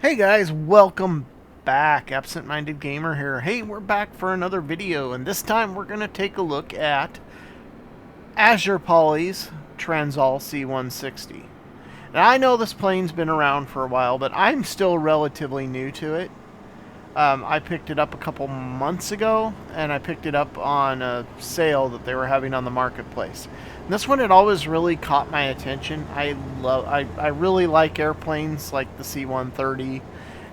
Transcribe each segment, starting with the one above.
Hey guys, welcome back. Absent-Minded Gamer here. Hey, we're back for another video, and this time we're going to take a look at AzurPoly's Transall C160. Now, I know this plane's been around for a while, but I'm still relatively new to it. I picked it up a couple months ago, and I picked it up on a sale that they were having on the marketplace. And this one had always really caught my attention. I really like airplanes like the C-130,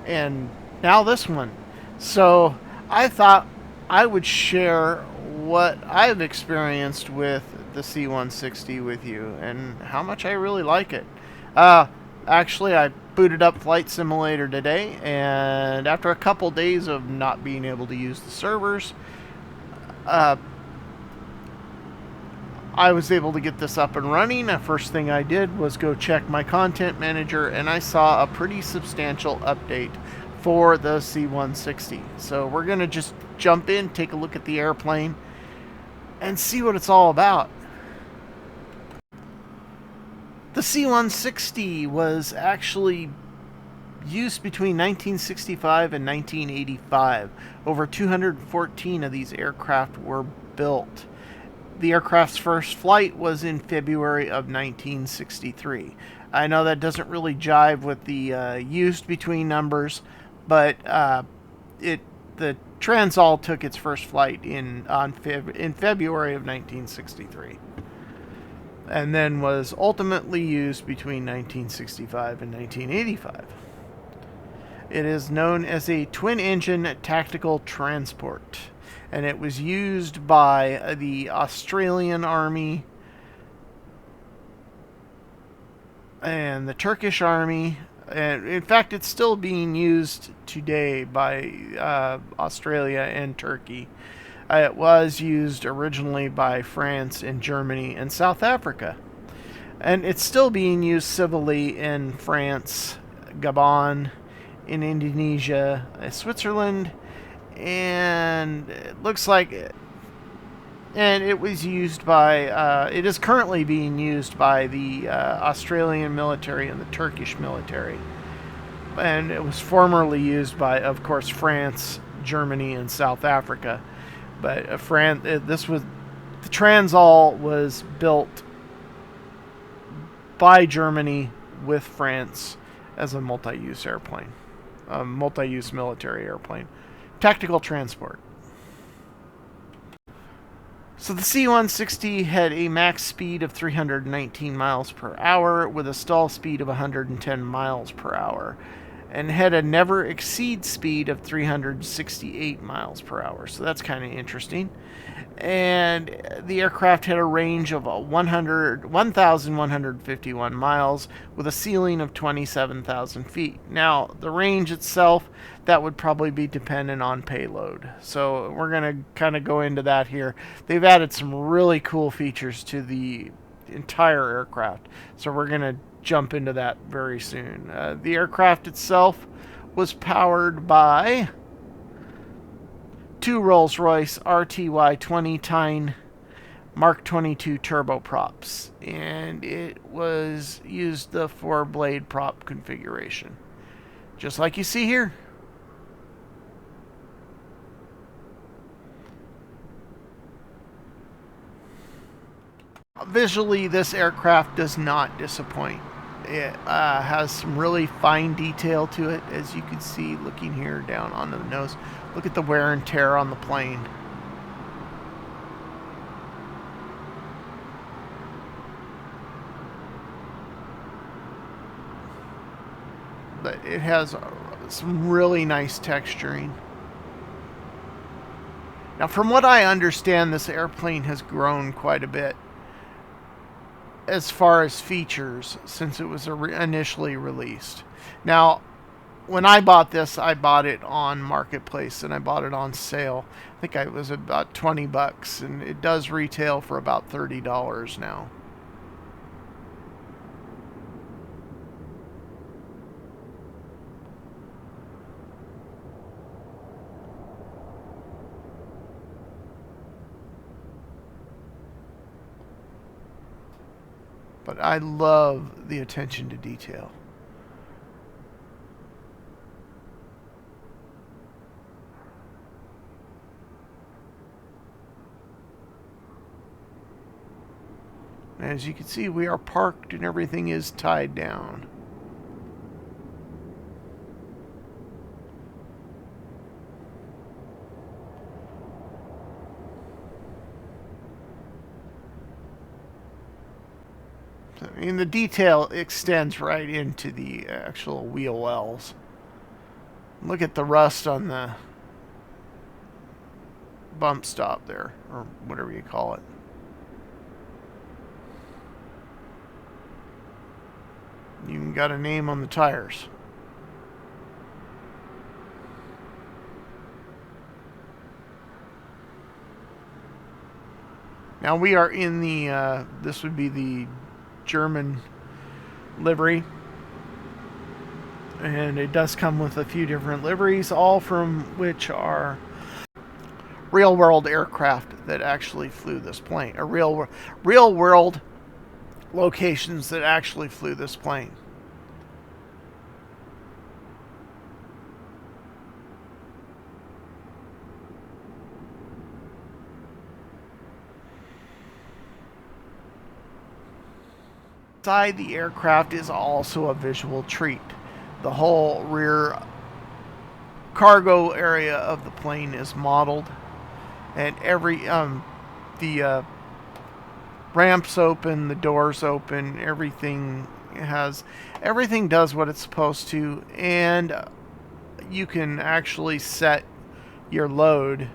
and now this one. So I thought I would share what I've experienced with the C160 with you and how much I really like it. Uh, Actually, I booted up Flight Simulator today, and after a couple days of not being able to use the servers, uh, I was able to get this up and running. The first thing I did was go check my content manager, and I saw a pretty substantial update for the C160. So we're going to just jump in, take a look at the airplane, and see what it's all about. The C-160 was actually used between 1965 and 1985. Over 214 of these aircraft were built. The aircraft's first flight was in February of 1963. I know that doesn't really jive with the used between numbers, but the Transall took its first flight in February of 1963, and then was ultimately used between 1965 and 1985. It is known as a twin-engine tactical transport, and it was used by the Australian Army and the Turkish Army. And in fact, it's still being used today by Australia and Turkey. It was used originally by France and Germany and South Africa. And it's still being used civilly in France, Gabon, in Indonesia, Switzerland, and it looks like and it was used by it is currently being used by the Australian military and the Turkish military, and it was formerly used by, of course, France, Germany, and South Africa. But this was the Transall was built by Germany with France as a multi-use airplane, a multi-use military airplane, tactical transport. So the C-160 had a max speed of 319 miles per hour with a stall speed of 110 miles per hour, and had a never exceed speed of 368 miles per hour. So that's kind of interesting. And the aircraft had a range of 1,151 miles with a ceiling of 27,000 feet. Now, the range itself, that would probably be dependent on payload. So we're going to kind of go into that here. They've added some really cool features to the entire aircraft. So we're going to jump into that very soon. The aircraft itself was powered by two Rolls-Royce RTY-20 Tyne Mark 22 turboprops, and it was used the 4-blade prop configuration, just like you see here. Visually, this aircraft does not disappoint. It has some really fine detail to it, as you can see looking here down onto the nose. Look at the wear and tear on the plane. But it has some really nice texturing. Now, from what I understand, this airplane has grown quite a bit as far as features since it was initially released. Now, when I bought this, I bought it on Marketplace, and I bought it on sale. I think it was about 20 bucks, and it does retail for about $30 now. But I love the attention to detail. As you can see, we are parked and everything is tied down. I mean, the detail extends right into the actual wheel wells. Look at the rust on the bump stop there, or whatever you call it. You even got a name on the tires. Now we are in the, this would be the German livery. And it does come with a few different liveries, all from which are real-world aircraft that actually flew this plane. Or real-world locations that actually flew this plane. Inside the aircraft is also a visual treat. The whole rear cargo area of the plane is modeled, and the ramps open, the doors open, everything does what it's supposed to, and you can actually set your load,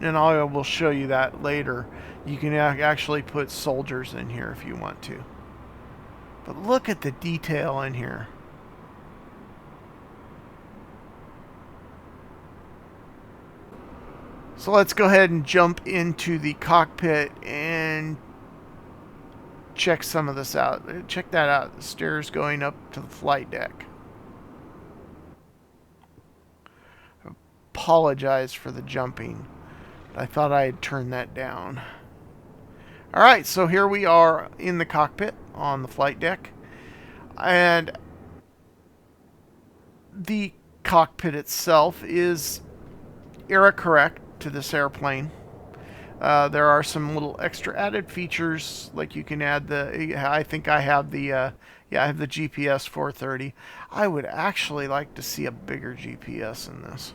and I will show you that later. You can actually put soldiers in here if you want to. But look at the detail in here. So let's go ahead and jump into the cockpit and check some of this out. Check that out. The stairs going up to the flight deck. Apologize for the jumping. I thought I had turned that down. Alright, so here we are in the cockpit on the flight deck. And the cockpit itself is era correct to this airplane. There are some little extra added features, like you can add I think I have the I have the GPS 430. I would actually like to see a bigger GPS in this.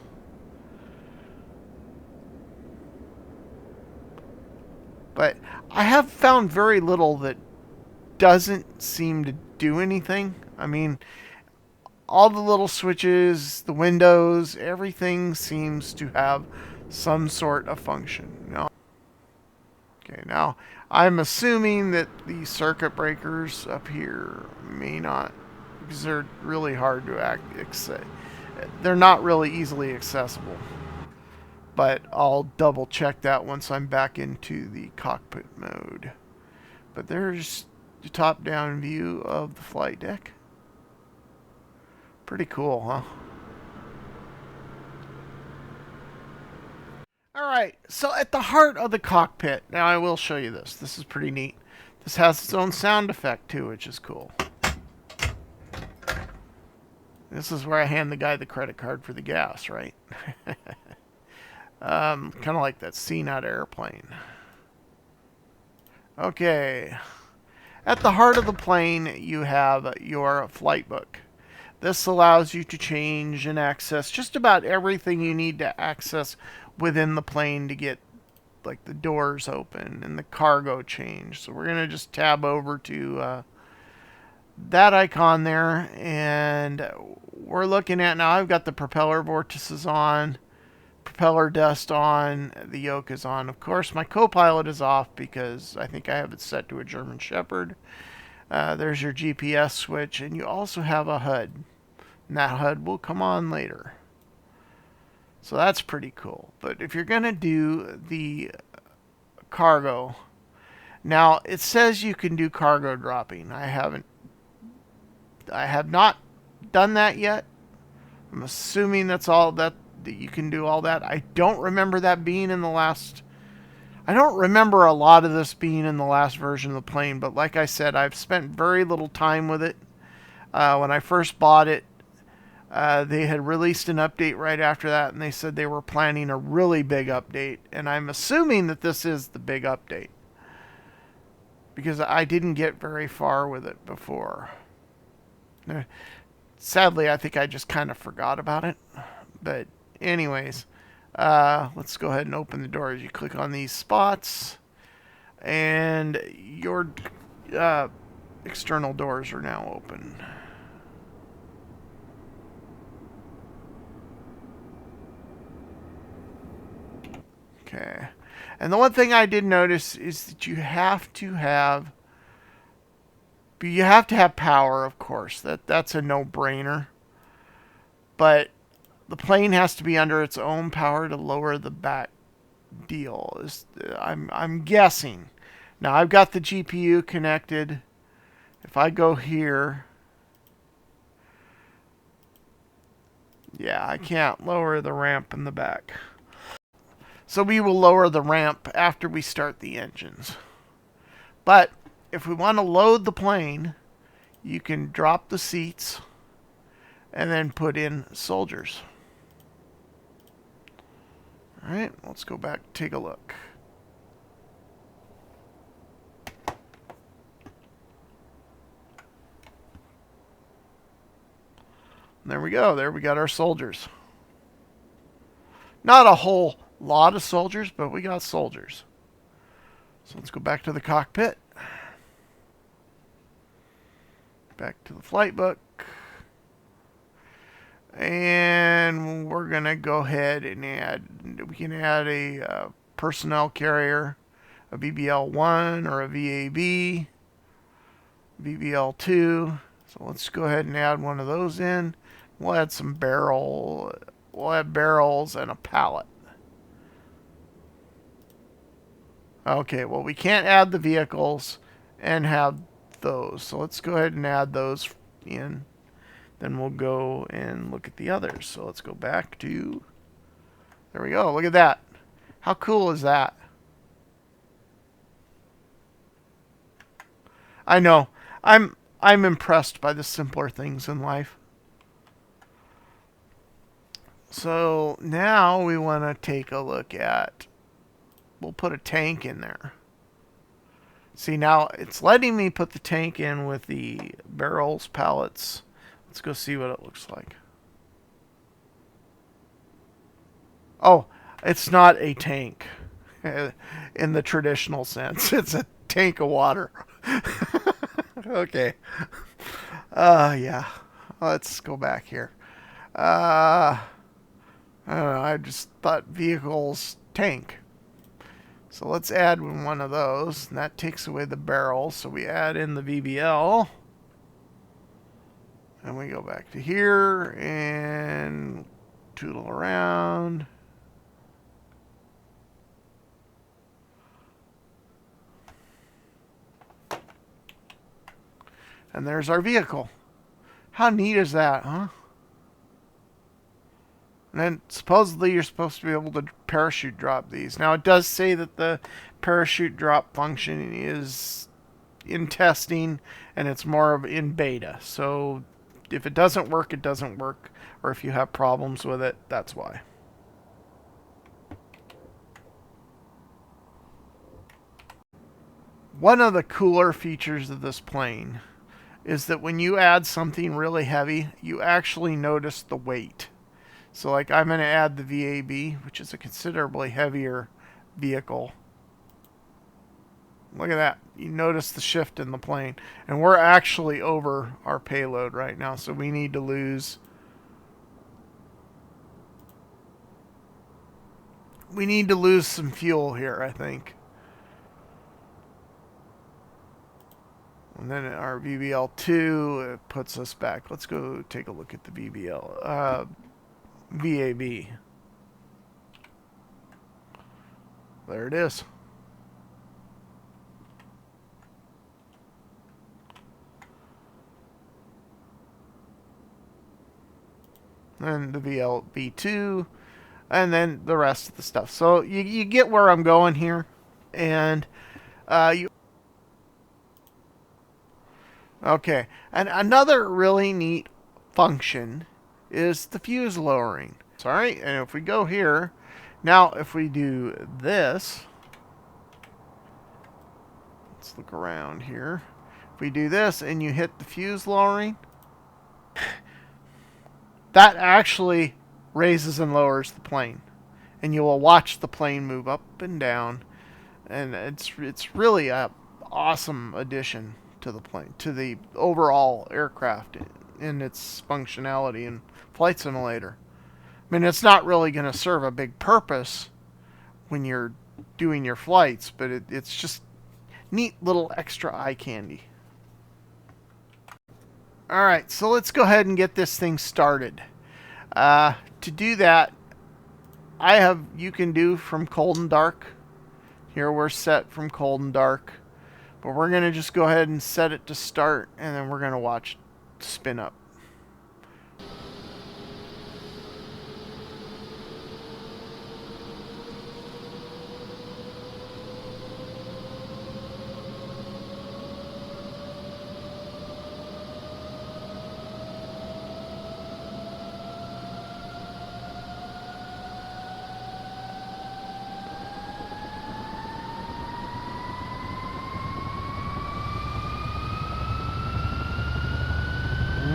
But I have found very little that doesn't seem to do anything. I mean, all the little switches, the windows, everything seems to have some sort of function. Okay, now I'm assuming that the circuit breakers up here may not, because they're really hard to they're not really easily accessible. But I'll double check that once I'm back into the cockpit mode. But there's the top-down view of the flight deck. Pretty cool, huh? Alright, so at the heart of the cockpit, now I will show you this. This is pretty neat. This has its own sound effect too, which is cool. This is where I hand the guy the credit card for the gas, right? Kind of like that scene out of Airplane. Okay. At the heart of the plane, you have your flight book. This allows you to change and access just about everything you need to access within the plane to get like the doors open and the cargo change. So we're going to just tab over to that icon there, and we're looking at now I've got the propeller vortices on, propeller dust on, the yoke is on. Of course, my co-pilot is off because I think I have it set to a German Shepherd. There's your GPS switch, and you also have a HUD. And that HUD will come on later. So that's pretty cool. But if you're going to do the cargo, now it says you can do cargo dropping. I have not done that yet. I'm assuming that's all that you can do all that. I don't remember that being in the last... I don't remember a lot of this being in the last version of the plane, but like I said, I've spent very little time with it. When I first bought it, they had released an update right after that, and they said they were planning a really big update, and I'm assuming that this is the big update. because I didn't get very far with it before. Sadly, I think I just kind of forgot about it. But anyways, let's go ahead and open the doors. You click on these spots, and your external doors are now open. Okay. And the one thing I did notice is that you have to have power, of course. That's a no-brainer. But the plane has to be under its own power to lower the back deal. I'm guessing. Now I've got the GPU connected. If I go here, yeah, I can't lower the ramp in the back. So we will lower the ramp after we start the engines. But if we want to load the plane, you can drop the seats and then put in soldiers. All right, let's go back and take a look. And there we go. There we got our soldiers. Not a whole lot of soldiers, but we got soldiers. So let's go back to the cockpit. Back to the flight book. And we're going to go ahead and we can add a personnel carrier, a BBL-1 or a VAB, BBL-2. So let's go ahead and add one of those in. We'll add some barrels and a pallet. Okay, well, we can't add the vehicles and have those. So let's go ahead and add those in. Then we'll go and look at the others. So let's go back to... There we go. Look at that. How cool is that? I know. I'm impressed by the simpler things in life. So now we want to take a look at... We'll put a tank in there. See, now it's letting me put the tank in with the barrels, pallets. Let's go see what it looks like. Oh, it's not a tank in the traditional sense. It's a tank of water. Okay. Yeah. Let's go back here. I don't know. I just thought vehicles tank. So let's add one of those. And that takes away the barrel. So we add in the VBL. And we go back to here and tootle around. And there's our vehicle. How neat is that, huh? And then supposedly you're supposed to be able to parachute drop these. Now it does say that the parachute drop function is in testing and it's more of in beta. So if it doesn't work, it doesn't work. Or if you have problems with it, that's why. One of the cooler features of this plane is that when you add something really heavy, you actually notice the weight. So like I'm going to add the VAB, which is a considerably heavier vehicle. Look at that. You notice the shift in the plane. And we're actually over our payload right now, so we need to lose... We need to lose some fuel here, I think. And then our VBL2 puts us back. Let's go take a look at the VBL. VAB. There it is. And the VLB2. And then the rest of the stuff. So you get where I'm going here. And okay. And another really neat function is the fuse lowering. Sorry, and if we go here, now if we do this, let's look around here. If we do this and you hit the fuse lowering, that actually raises and lowers the plane. And you will watch the plane move up and down. And it's really a awesome addition to the plane, to the overall aircraft in its functionality in Flight Simulator. I mean, it's not really going to serve a big purpose when you're doing your flights, but it's just neat little extra eye candy. Alright, so let's go ahead and get this thing started. To do that, you can do from cold and dark. Here we're set from cold and dark. But we're going to just go ahead and set it to start, and then we're going to watch it spin up.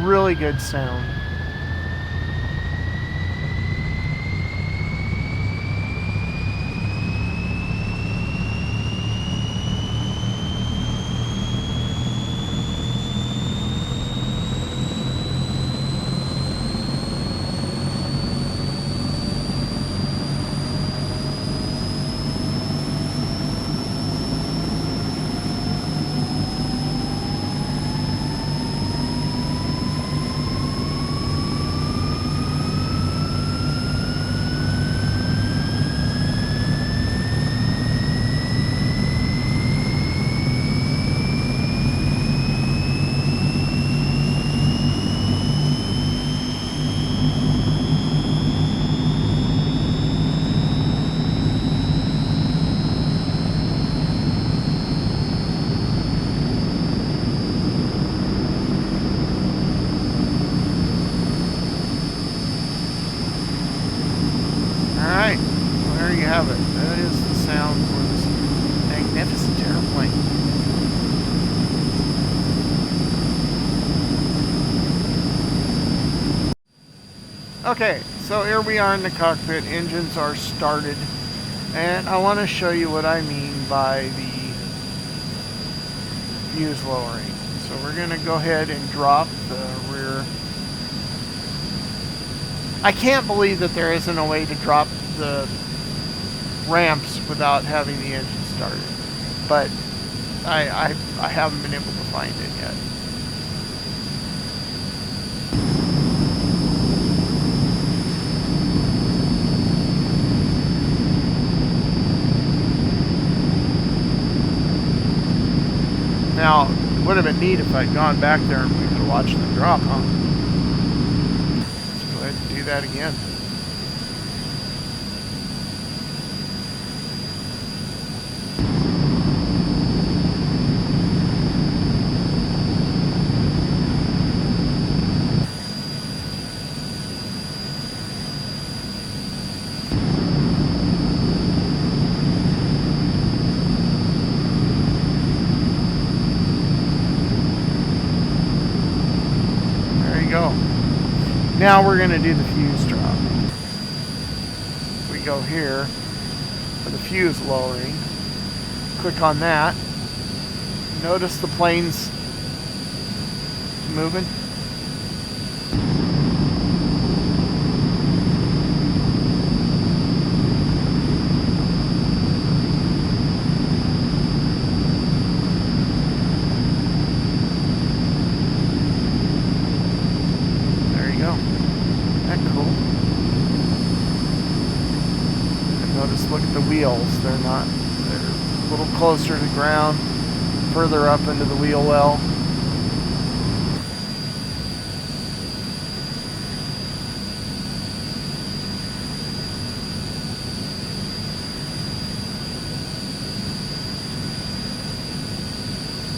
Really good sound. Alright, well, there you have it. That is the sound for this magnificent airplane. Okay, so here we are in the cockpit. Engines are started. And I want to show you what I mean by the fuse lowering. So we're going to go ahead and drop the rear. I can't believe that there isn't a way to drop the ramps without having the engine started. But I haven't been able to find it yet. Now, it would have been neat if I'd gone back there and we could have watched them drop, huh? Let's go ahead and do that again. Go. Now we're going to do the fuse drop. We go here for the fuse lowering. Click on that. Notice the plane's moving. Look at the wheels. They're a little closer to the ground, further up into the wheel well.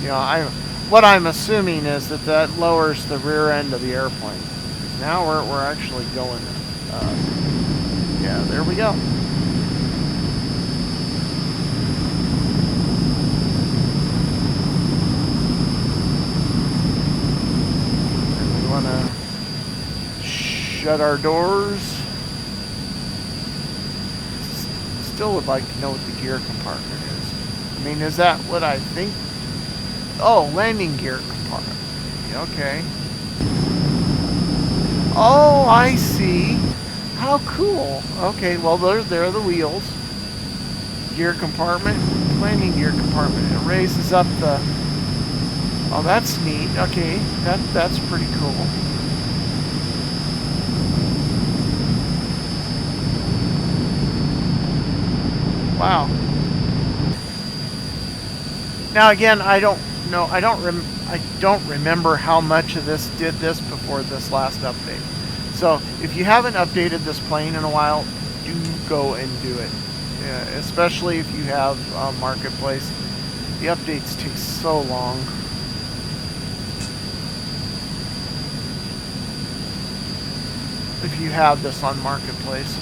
You know, what I'm assuming is that lowers the rear end of the airplane. Now we're actually going. Yeah, there we go. shut our doors. Still would like to know what the gear compartment is. I mean, is that what I think? Oh, landing gear compartment. Okay. Oh, I see. How cool. Okay, well, there are the wheels. Gear compartment, landing gear compartment. It raises up the... Oh, that's neat. Okay, that's pretty cool. Wow. Now again, I don't remember how much of this did this before this last update. So if you haven't updated this plane in a while, do go and do it. Especially if you have Marketplace. The updates take so long. If you have this on Marketplace.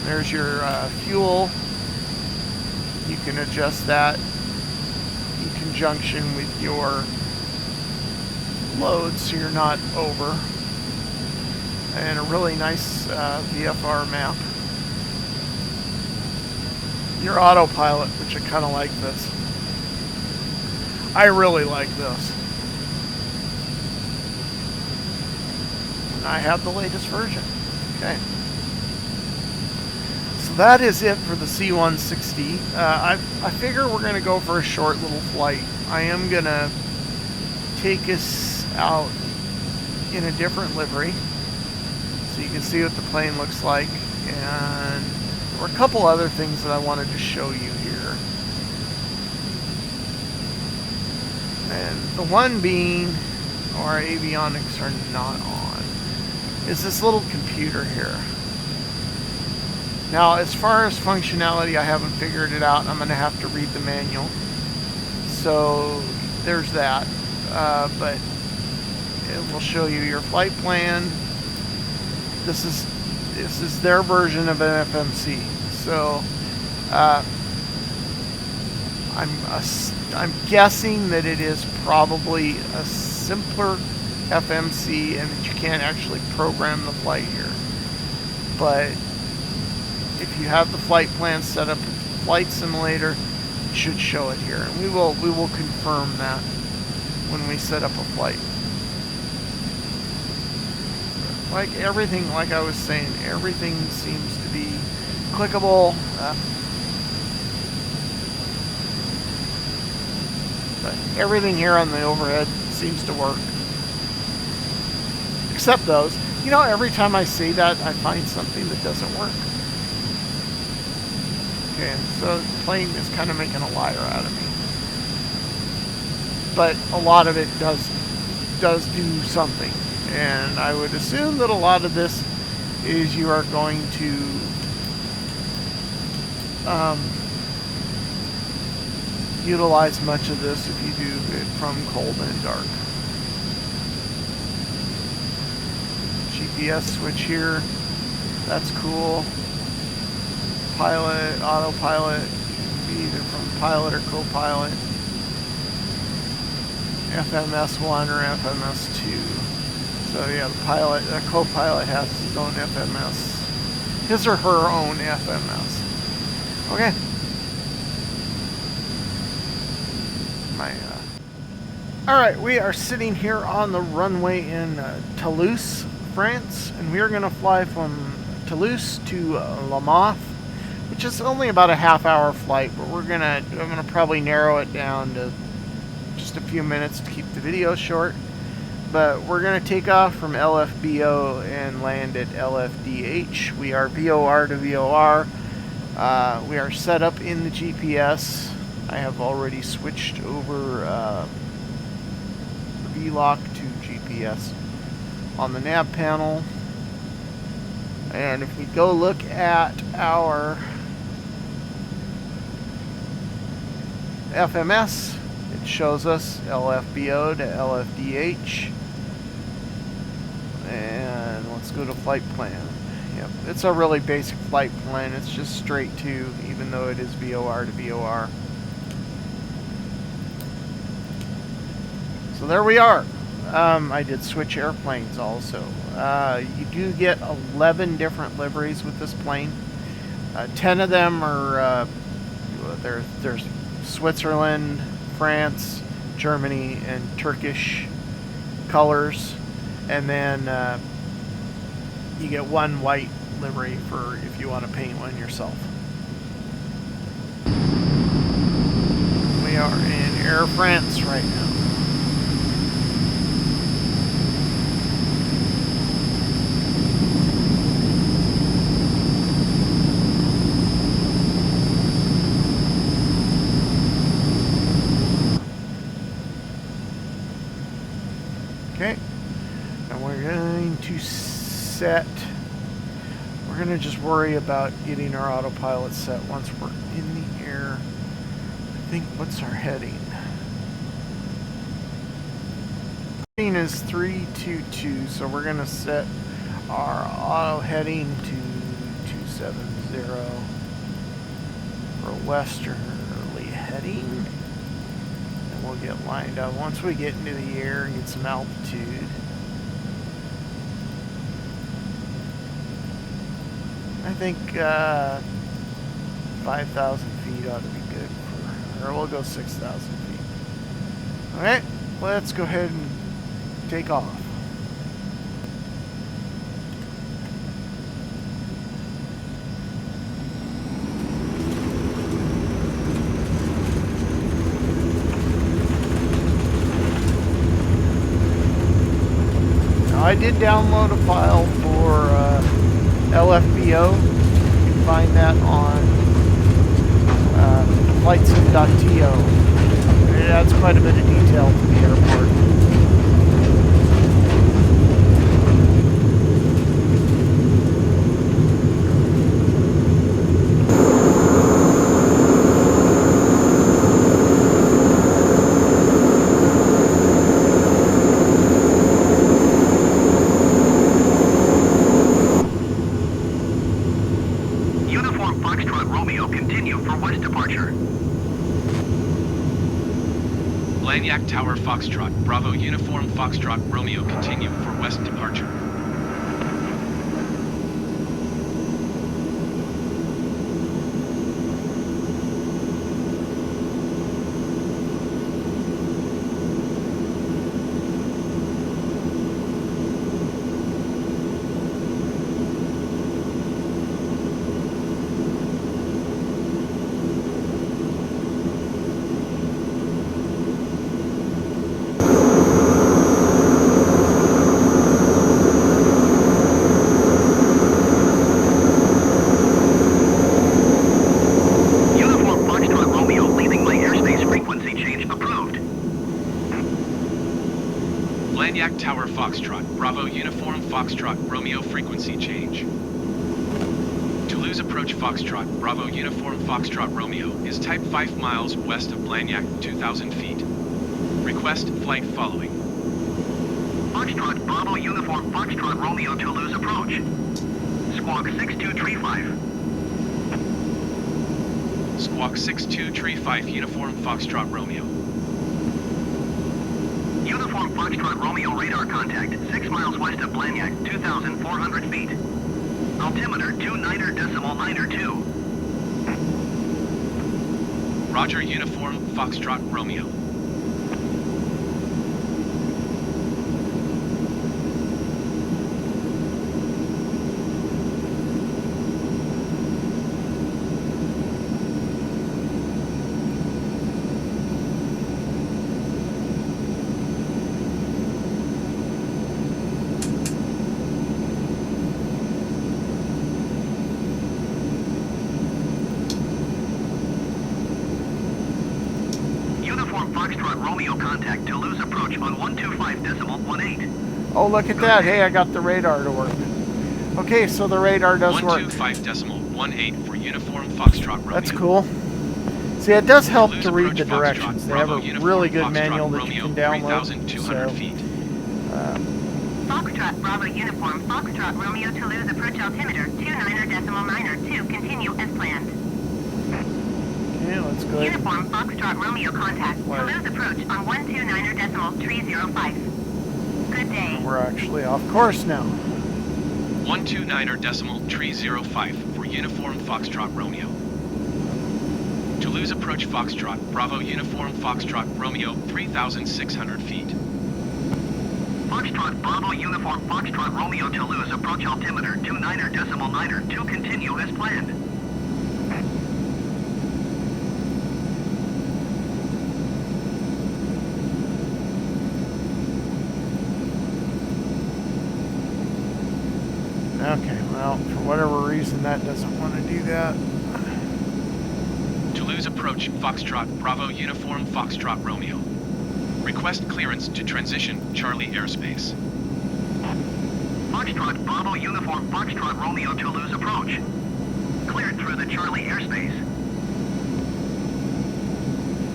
There's your fuel. You can adjust that in conjunction with your load so you're not over. And a really nice VFR map. Your autopilot, which I kind of like this. I really like this. And I have the latest version. Okay. So that is it for the C160. I figure we're going to go for a short little flight. I am going to take us out in a different livery so you can see what the plane looks like. And there were a couple other things that I wanted to show you here. And the one being, our avionics are not on, is this little computer here. Now, as far as functionality, I haven't figured it out. I'm going to have to read the manual. So there's that. But it will show you your flight plan. This is their version of an FMC. So I'm guessing that it is probably a simpler FMC and that you can't actually program the flight here. But if you have the flight plan set up with Flight Simulator, it should show it here. And we will confirm that when we set up a flight. Like everything, like I was saying, everything seems to be clickable. But everything here on the overhead seems to work. Except those. You know, every time I say that, I find something that doesn't work. Okay, so the plane is kind of making a liar out of me. But a lot of it does do something. And I would assume that a lot of this is you are going to utilize much of this if you do it from cold and dark. GPS switch here. That's cool. Pilot, autopilot. You can be either from pilot or co-pilot. FMS1 or FMS2. So yeah, the co-pilot has his own FMS. His or her own FMS. Okay. Alright, we are sitting here on the runway in Toulouse, France, and we are going to fly from Toulouse to La Moth, which is only about a half-hour flight, but I'm gonna probably narrow it down to just a few minutes to keep the video short. But we're going to take off from LFBO and land at LFDH. We are VOR to VOR. We are set up in the GPS. I have already switched over VLOC to GPS on the nav panel. And if we go look at our FMS, it shows us LFBO to LFDH. And let's go to flight plan. Yep, it's a really basic flight plan. It's just straight to, even though it is VOR to VOR. So there we are. I did switch airplanes also. You do get 11 different liveries with this plane. 10 of them are there's Switzerland, France, Germany, and Turkish colors, and then you get one white livery for if you want to paint one yourself. We are in Air France right now. Okay, and we're going to set. We're going to just worry about getting our autopilot set once we're in the air. I think, what's our heading? Heading is 322, so we're going to set our auto heading to 270 for westerly heading. And we'll get lined up once we get into the air and get some altitude. I think 5,000 feet ought to be good for, or we'll go 6,000 feet. Alright, let's go ahead and take off. Now, I did download a file for LFBO. You can find that on flightsim.to. It adds quite a bit of detail to the airport. Lagnac Tower Foxtrot, Bravo Uniform Foxtrot Romeo continue for west departure. Lagnac Tower Foxtrot, Bravo Uniform Foxtrot, Romeo frequency change. Toulouse approach Foxtrot, Bravo Uniform Foxtrot Romeo is type 5 miles west of Blagnac, 2,000 feet. Request flight following. Foxtrot, Bravo Uniform Foxtrot Romeo Toulouse approach. Squawk 6235. Squawk 6235 Uniform Foxtrot Romeo. Uniform Foxtrot Romeo radar contact, 6 miles west of Blagnac, 2,400 feet. Altimeter 29.902. Roger Uniform Foxtrot Romeo. Foxtrot Romeo contact, Toulouse approach on 125.18. Oh, look at that. Hey, I got the radar to work. Okay, so the radar does work. 125.18 for Uniform Foxtrot Romeo. That's cool. See, it does help Toulouse to read the approach directions. Foxtrot, They have a Bravo really Uniform good manual Foxtrot that you can Romeo, download. 3,200 feet. Foxtrot Bravo Uniform Foxtrot Romeo Toulouse approach altimeter 29.902. Continue as planned. Okay, let's go ahead. Uniform Foxtrot Romeo contact. Toulouse approach on 129.305. we're actually off course now. 129.305 for Uniform Foxtrot Romeo. Toulouse approach Foxtrot, Bravo Uniform Foxtrot Romeo, 3,600 feet. Foxtrot Bravo Uniform Foxtrot Romeo Toulouse approach altimeter 29.9 to continue as planned. Okay, well, for whatever reason that doesn't want to do that. Toulouse approach Foxtrot, Bravo Uniform Foxtrot Romeo. Request clearance to transition Charlie airspace. Foxtrot Bravo Uniform Foxtrot Romeo Toulouse approach. Cleared through the Charlie airspace.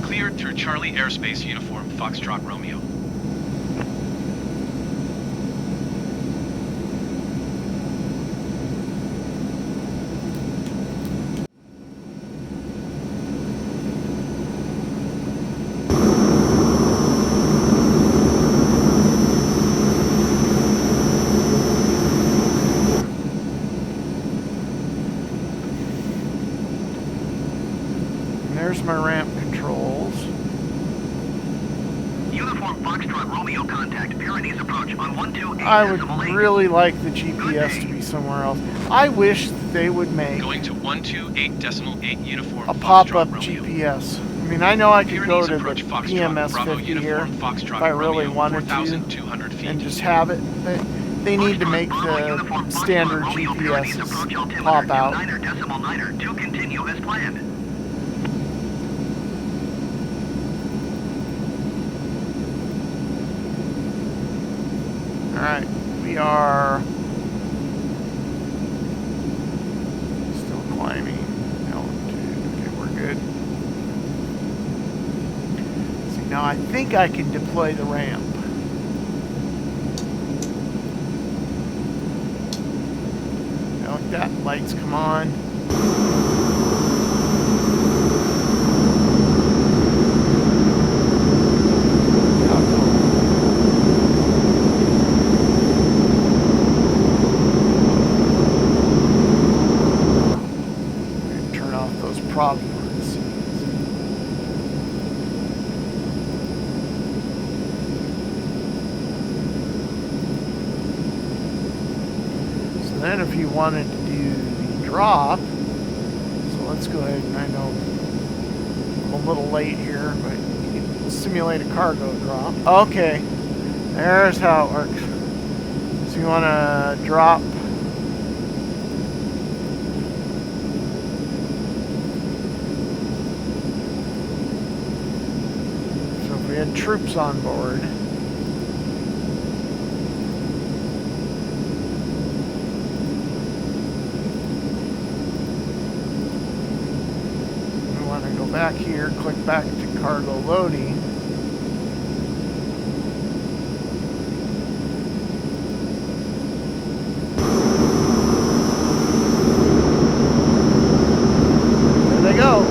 Cleared through Charlie airspace Uniform Foxtrot Romeo. There's my ramp controls. Uniform Foxtrot Romeo contact Pyrenees approach on 128.8. I would really like the GPS to be somewhere else. I wish they would make Going to 128.8 Uniform a pop-up Foxtrot Romeo. GPS. I mean, I know I could go Pyrenees to the approach Foxtrot, Bravo PMS-50 here Uniform Foxtrot if I really Romeo, wanted to 4,200 feet. and just have it. They need to make the standard GPS pop out. 29.9 to continue as planned. Alright, we are still climbing altitude. Okay, we're good. See, now I think I can deploy the ramp. I like that. Lights come on. Prop units. So then if you wanted to do the drop, so let's go ahead, and I know I'm a little late here, but you can simulate a cargo drop. Okay, there's how it works. So you want to drop we had troops on board. We want to go back here, click back to cargo loading. There they go.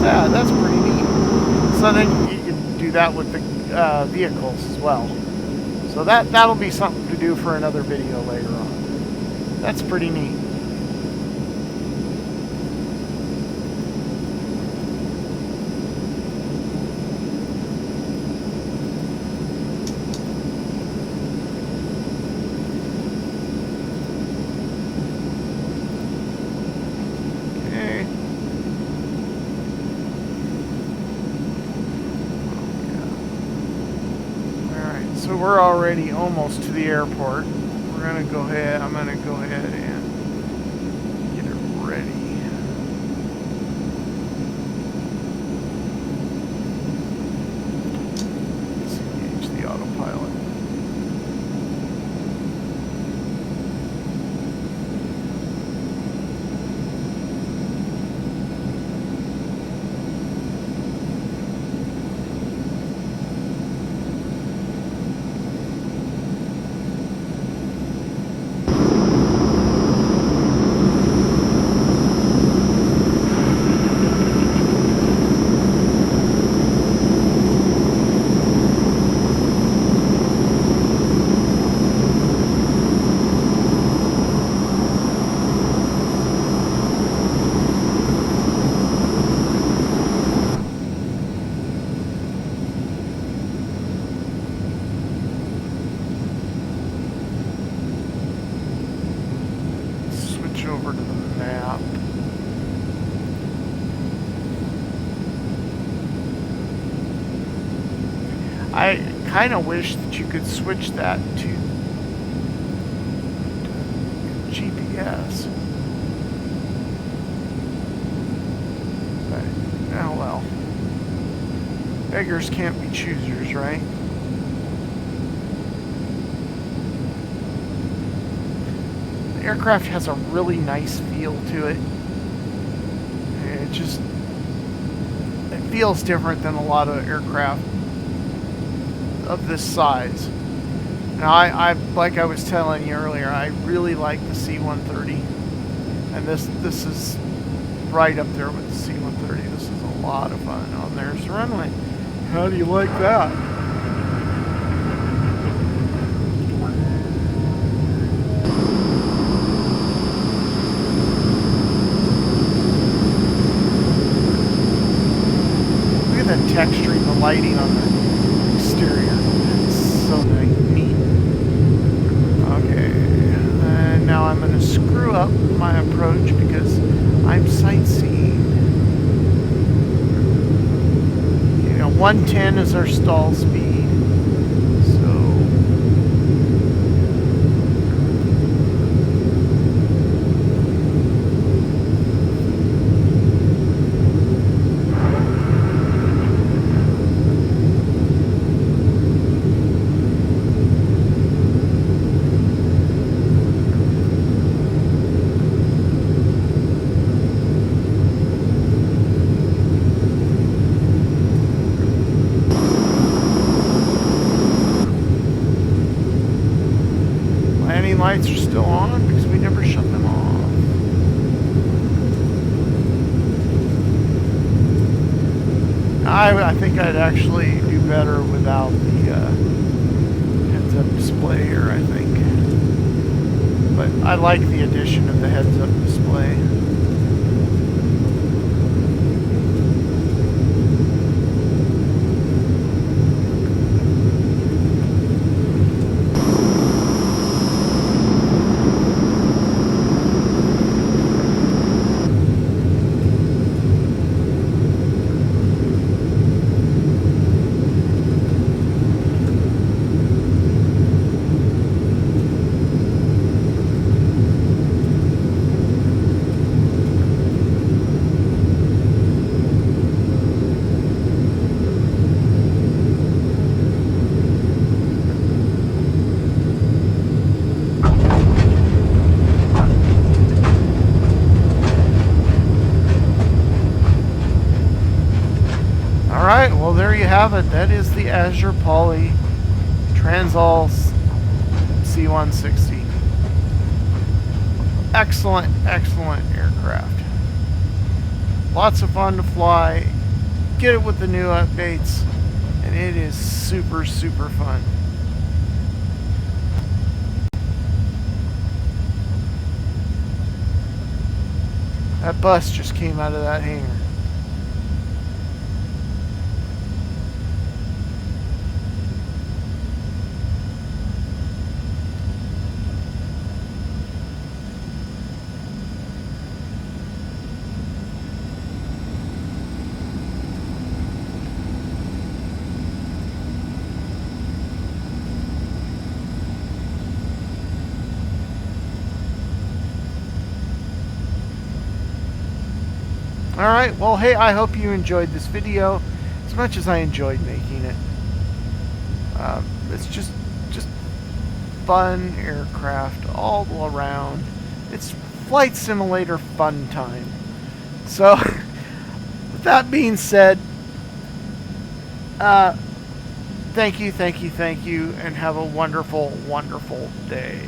That's pretty neat. So then you can do that with the vehicles as well. So that'll be something to do for another video later on. That's pretty neat. So we're already almost to the airport. We're gonna go ahead, I'm gonna go ahead and get it ready. Disengage the autopilot. kind of wish that you could switch that to GPS. But, oh well. Beggars can't be choosers, right? The aircraft has a really nice feel to it. It just, it feels different than a lot of aircraft of this size. Now, I like I was telling you earlier, I really like the C130, and this is right up there with the C130. This is a lot of fun. Oh, and there's the runway. How do you like that? Look at the texture and the lighting on the exterior. It's so neat. Okay, and now I'm going to screw up my approach because I'm sightseeing. 110 is our stall speed, so lights are still on because we never shut them off. I think I'd actually do better without the heads-up display here, I think. But I like the addition of the heads-up display. Alright, well there you have it. That is the AzurPoly Transall C160. Excellent, excellent aircraft. Lots of fun to fly. Get it with the new updates, and it is super, super fun. That bus just came out of that hangar. Alright, well hey, I hope you enjoyed this video as much as I enjoyed making it. It's just fun aircraft all around. It's flight simulator fun time. So, with that being said, thank you, and have a wonderful, wonderful day.